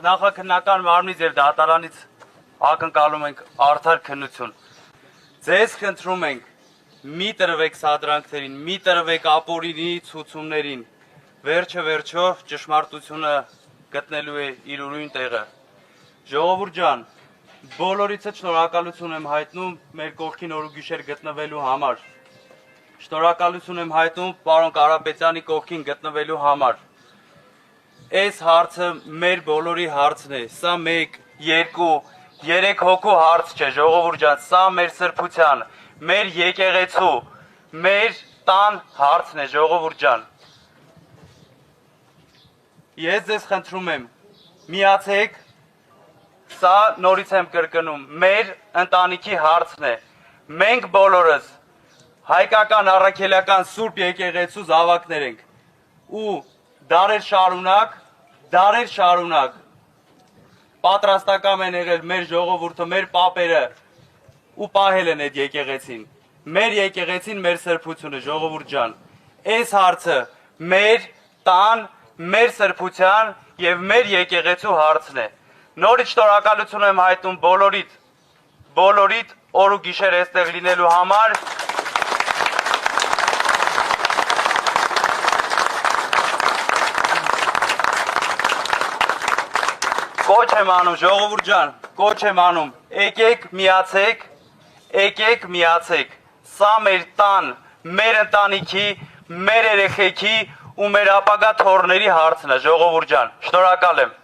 Նախաքննական մարմնից եւ դատարանից ակնկալում ենք արդար քննություն։ Ձեզ խնդրում ենք մի տրվեք սադրանքներին, մի տրվեք ապօրինի ցուցումներին։ Վերջը ճշմարտությունը գտնելու է իր ուրույն տեղը։ Ժողովուրդ ջան, բոլորիցս շնորհակալություն եմ հայտնում մեր կողքին օր ու գիշեր գտնվելու համար։ Շնորհակալություն եմ հայտնում պարոն Կարապետյանի կողքին գտնվելու համար։ Այս հարցը մեր բոլորի հարցն է, սա 1, 2, 3 հոգու հարց չէ, ժողովուրդ ջան, սա մեր սրբության, մեր եկեղեցու, մեր տան հարցն է, ժողովուրդ ջան։ Ես ձեզ խնդրում եմ, միացեք, սա նորից եմ կրկնում, մեր ընտանիքի հարցն է, մենք բոլորս հայկական առաքելական սուրբ եկեղեցու զավակներ ենք ու դարեր շարունակ պատրաստակամ են եղել մեր ժողովուրդը, մեր պապերը ու պահել են այդ եկեղեցին։ Մեր եկեղեցին, մեր սրբությունը, ժողովուրդ ջան, այս հարցը մեր տան, մեր սրբության եւ մեր եկեղեցու հարցն է։ Նորից շնորհակալություն եմ հայտնում բոլորիդ օր ու գիշեր այստեղ լինելու համար։ Կոչ եմ անում, ժողովուրդ ջան, կոչ եմ անում, եկեք միացեք, սա մեր տան, մեր ընտանիքի, մեր երեխեքի ու մեր ապագա թոռների հարցն է, ժողովուրդ ջան, շնորհակալ եմ։